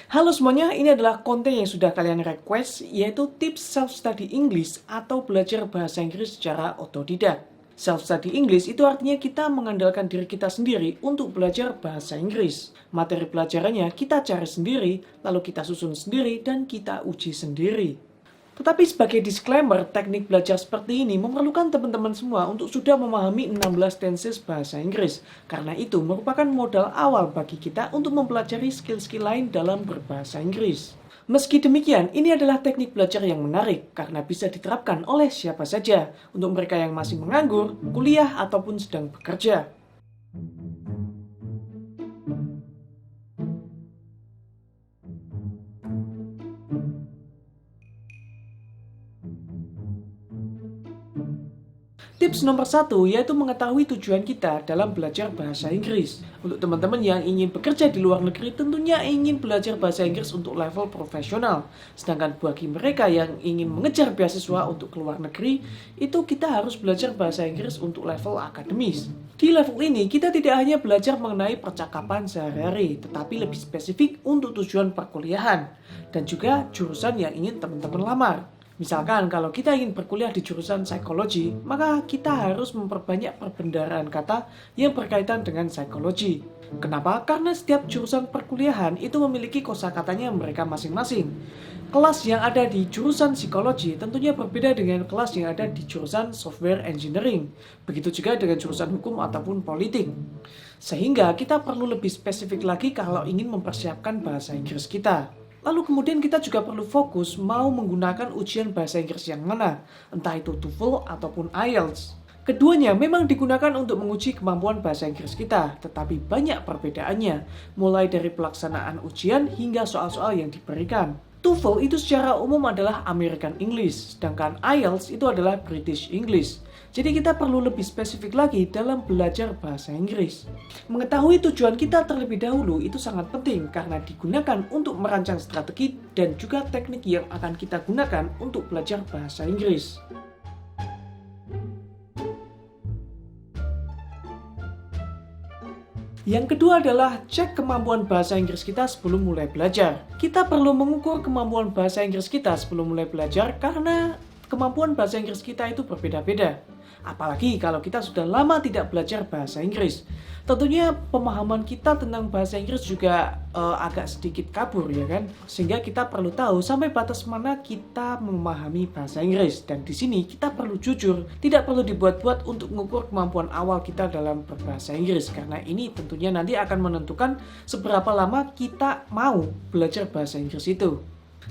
Halo semuanya, ini adalah konten yang sudah kalian request, yaitu tips self-study English atau belajar bahasa Inggris secara otodidak. Self-study English itu artinya kita mengandalkan diri kita sendiri untuk belajar bahasa Inggris. Materi pelajarannya kita cari sendiri, lalu kita susun sendiri, dan kita uji sendiri. Tetapi sebagai disclaimer, teknik belajar seperti ini memerlukan teman-teman semua untuk sudah memahami 16 tenses bahasa Inggris. Karena itu merupakan modal awal bagi kita untuk mempelajari skill-skill lain dalam berbahasa Inggris. Meski demikian, ini adalah teknik belajar yang menarik karena bisa diterapkan oleh siapa saja untuk mereka yang masih menganggur, kuliah, ataupun sedang bekerja. Tips nomor 1 yaitu mengetahui tujuan kita dalam belajar bahasa Inggris. Untuk teman-teman yang ingin bekerja di luar negeri tentunya ingin belajar bahasa Inggris untuk level profesional. Sedangkan bagi mereka yang ingin mengejar beasiswa untuk keluar negeri, itu kita harus belajar bahasa Inggris untuk level akademis. Di level ini kita tidak hanya belajar mengenai percakapan sehari-hari, tetapi lebih spesifik untuk tujuan perkuliahan dan juga jurusan yang ingin teman-teman lamar. Misalkan kalau kita ingin berkuliah di jurusan psikologi, maka kita harus memperbanyak perbendaharaan kata yang berkaitan dengan psikologi. Kenapa? Karena setiap jurusan perkuliahan itu memiliki kosakatanya mereka masing-masing. Kelas yang ada di jurusan psikologi tentunya berbeda dengan kelas yang ada di jurusan software engineering. Begitu juga dengan jurusan hukum ataupun politik. Sehingga kita perlu lebih spesifik lagi kalau ingin mempersiapkan bahasa Inggris kita. Lalu kemudian kita juga perlu fokus mau menggunakan ujian bahasa Inggris yang mana, entah itu TOEFL ataupun IELTS. Keduanya memang digunakan untuk menguji kemampuan bahasa Inggris kita, tetapi banyak perbedaannya, mulai dari pelaksanaan ujian hingga soal-soal yang diberikan. TOEFL itu secara umum adalah American English, sedangkan IELTS itu adalah British English. Jadi kita perlu lebih spesifik lagi dalam belajar bahasa Inggris. Mengetahui tujuan kita terlebih dahulu itu sangat penting karena digunakan untuk merancang strategi dan juga teknik yang akan kita gunakan untuk belajar bahasa Inggris. Yang kedua adalah cek kemampuan bahasa Inggris kita sebelum mulai belajar. Kita perlu mengukur kemampuan bahasa Inggris kita sebelum mulai belajar karena kemampuan bahasa Inggris kita itu berbeda-beda. Apalagi kalau kita sudah lama tidak belajar bahasa Inggris. Tentunya pemahaman kita tentang bahasa Inggris juga agak sedikit kabur ya kan. Sehingga kita perlu tahu sampai batas mana kita memahami bahasa Inggris. Dan di sini kita perlu jujur, tidak perlu dibuat-buat untuk mengukur kemampuan awal kita dalam berbahasa Inggris. Karena ini tentunya nanti akan menentukan seberapa lama kita mau belajar bahasa Inggris itu.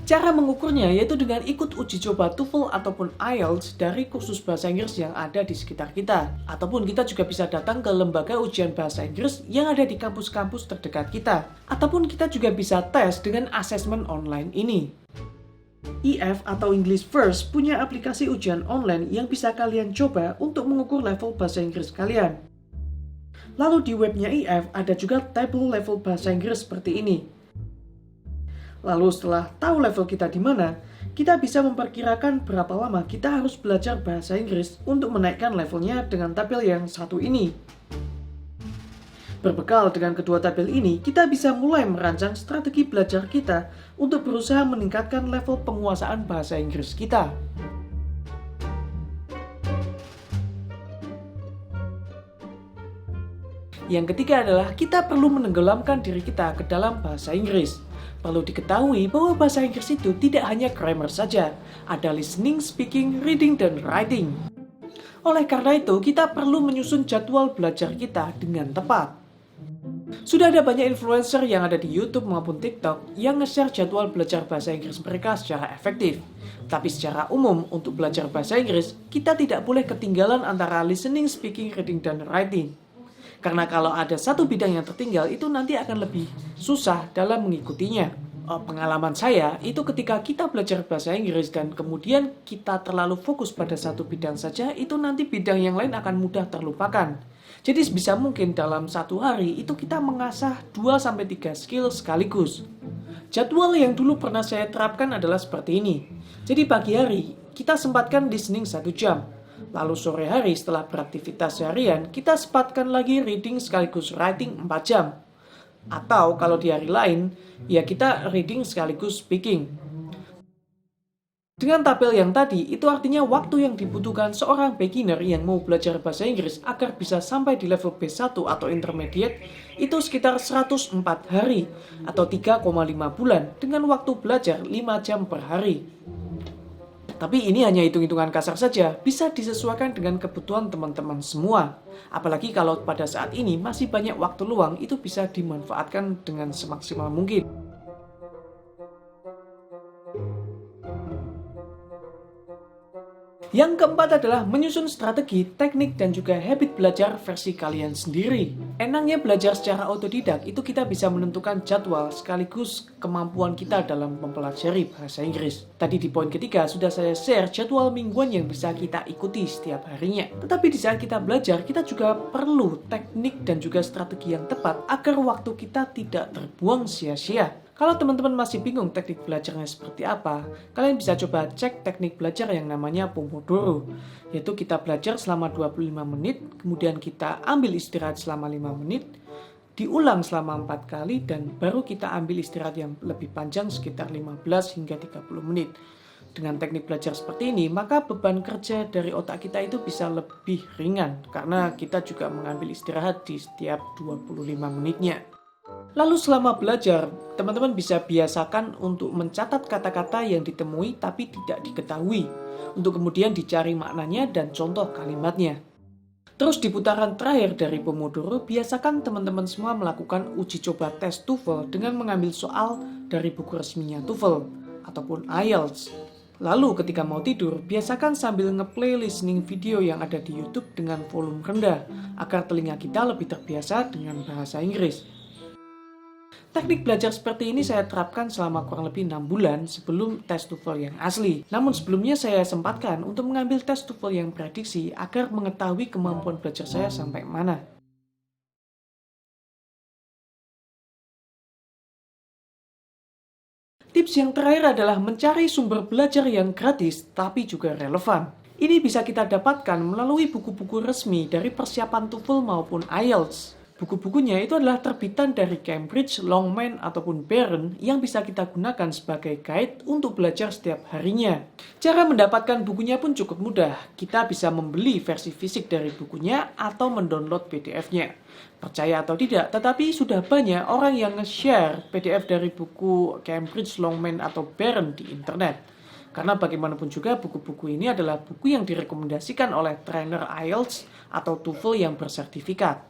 Cara mengukurnya yaitu dengan ikut uji coba TOEFL ataupun IELTS dari kursus bahasa Inggris yang ada di sekitar kita. Ataupun kita juga bisa datang ke lembaga ujian bahasa Inggris yang ada di kampus-kampus terdekat kita. Ataupun kita juga bisa tes dengan asesmen online ini. EF atau English First punya aplikasi ujian online yang bisa kalian coba untuk mengukur level bahasa Inggris kalian. Lalu di webnya EF ada juga table level bahasa Inggris seperti ini. Lalu setelah tahu level kita di mana, kita bisa memperkirakan berapa lama kita harus belajar bahasa Inggris untuk menaikkan levelnya dengan tabel yang satu ini. Berbekal dengan kedua tabel ini, kita bisa mulai merancang strategi belajar kita untuk berusaha meningkatkan level penguasaan bahasa Inggris kita. Yang ketiga adalah kita perlu menenggelamkan diri kita ke dalam bahasa Inggris. Perlu diketahui bahwa bahasa Inggris itu tidak hanya grammar saja, ada listening, speaking, reading, dan writing. Oleh karena itu, kita perlu menyusun jadwal belajar kita dengan tepat. Sudah ada banyak influencer yang ada di YouTube maupun TikTok yang nge-share jadwal belajar bahasa Inggris mereka secara efektif. Tapi secara umum, untuk belajar bahasa Inggris, kita tidak boleh ketinggalan antara listening, speaking, reading, dan writing. Karena kalau ada satu bidang yang tertinggal, itu nanti akan lebih susah dalam mengikutinya. Pengalaman saya, itu ketika kita belajar bahasa Inggris dan kemudian kita terlalu fokus pada satu bidang saja, itu nanti bidang yang lain akan mudah terlupakan. Jadi sebisa mungkin dalam satu hari, itu kita mengasah 2-3 skill sekaligus. Jadwal yang dulu pernah saya terapkan adalah seperti ini. Jadi pagi hari, kita sempatkan listening 1 jam. Lalu sore hari setelah beraktivitas seharian, kita sempatkan lagi reading sekaligus writing 4 jam. Atau kalau di hari lain, ya kita reading sekaligus speaking. Dengan tabel yang tadi, itu artinya waktu yang dibutuhkan seorang beginner yang mau belajar bahasa Inggris agar bisa sampai di level B1 atau intermediate itu sekitar 104 hari atau 3,5 bulan dengan waktu belajar 5 jam per hari. Tapi ini hanya hitung-hitungan kasar saja, bisa disesuaikan dengan kebutuhan teman-teman semua. Apalagi kalau pada saat ini masih banyak waktu luang, itu bisa dimanfaatkan dengan semaksimal mungkin. Yang keempat adalah menyusun strategi, teknik, dan juga habit belajar versi kalian sendiri. Enaknya belajar secara otodidak itu kita bisa menentukan jadwal sekaligus kemampuan kita dalam mempelajari bahasa Inggris. Tadi di poin ketiga sudah saya share jadwal mingguan yang bisa kita ikuti setiap harinya. Tetapi di saat kita belajar, kita juga perlu teknik dan juga strategi yang tepat agar waktu kita tidak terbuang sia-sia. Kalau teman-teman masih bingung teknik belajarnya seperti apa, kalian bisa coba cek teknik belajar yang namanya Pomodoro. Yaitu kita belajar selama 25 menit, kemudian kita ambil istirahat selama 5 menit, diulang selama 4 kali, dan baru kita ambil istirahat yang lebih panjang sekitar 15 hingga 30 menit. Dengan teknik belajar seperti ini, maka beban kerja dari otak kita itu bisa lebih ringan, karena kita juga mengambil istirahat di setiap 25 menitnya. Lalu selama belajar, teman-teman bisa biasakan untuk mencatat kata-kata yang ditemui tapi tidak diketahui, untuk kemudian dicari maknanya dan contoh kalimatnya. Terus di putaran terakhir dari Pomodoro, biasakan teman-teman semua melakukan uji coba tes TOEFL dengan mengambil soal dari buku resminya TOEFL ataupun IELTS. Lalu ketika mau tidur, biasakan sambil ngeplay listening video yang ada di YouTube dengan volume rendah, agar telinga kita lebih terbiasa dengan bahasa Inggris. Teknik belajar seperti ini saya terapkan selama kurang lebih 6 bulan sebelum tes TOEFL yang asli. Namun sebelumnya saya sempatkan untuk mengambil tes TOEFL yang prediksi agar mengetahui kemampuan belajar saya sampai mana. Tips yang terakhir adalah mencari sumber belajar yang gratis tapi juga relevan. Ini bisa kita dapatkan melalui buku-buku resmi dari persiapan TOEFL maupun IELTS. Buku-bukunya itu adalah terbitan dari Cambridge, Longman, ataupun Barron yang bisa kita gunakan sebagai guide untuk belajar setiap harinya. Cara mendapatkan bukunya pun cukup mudah. Kita bisa membeli versi fisik dari bukunya atau mendownload PDF-nya. Percaya atau tidak, tetapi sudah banyak orang yang nge-share PDF dari buku Cambridge, Longman, atau Barron di internet. Karena bagaimanapun juga buku-buku ini adalah buku yang direkomendasikan oleh trainer IELTS atau TOEFL yang bersertifikat.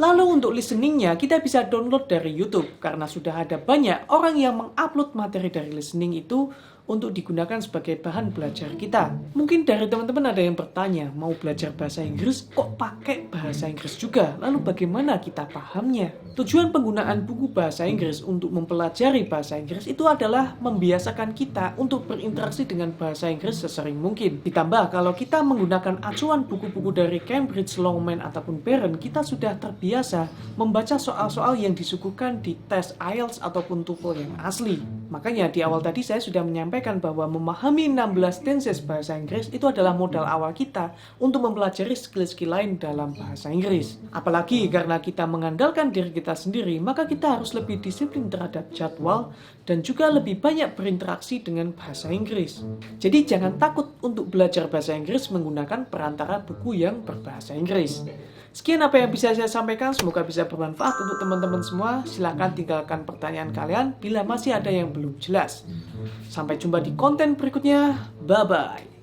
Lalu untuk listeningnya kita bisa download dari YouTube karena sudah ada banyak orang yang mengupload materi dari listening itu untuk digunakan sebagai bahan belajar kita. Mungkin dari teman-teman ada yang bertanya, mau belajar bahasa Inggris kok pakai bahasa Inggris juga? Lalu bagaimana kita pahamnya? Tujuan penggunaan buku bahasa Inggris untuk mempelajari bahasa Inggris itu adalah membiasakan kita untuk berinteraksi dengan bahasa Inggris sesering mungkin. Ditambah kalau kita menggunakan acuan buku-buku dari Cambridge, Longman, ataupun Barron, kita sudah terbiasa membaca soal-soal yang disuguhkan di tes IELTS ataupun TOEFL yang asli. Makanya di awal tadi saya sudah menyampaikan bahwa memahami 16 tenses bahasa Inggris itu adalah modal awal kita untuk mempelajari skill-skill lain dalam bahasa Inggris. Apalagi karena kita mengandalkan diri kita sendiri, maka kita harus lebih disiplin terhadap jadwal dan juga lebih banyak berinteraksi dengan bahasa Inggris. Jadi jangan takut untuk belajar bahasa Inggris menggunakan perantara buku yang berbahasa Inggris. Sekian apa yang bisa saya sampaikan, semoga bisa bermanfaat untuk teman-teman semua. Silahkan tinggalkan pertanyaan kalian bila masih ada yang belum jelas. Sampai jumpa di konten berikutnya, bye-bye.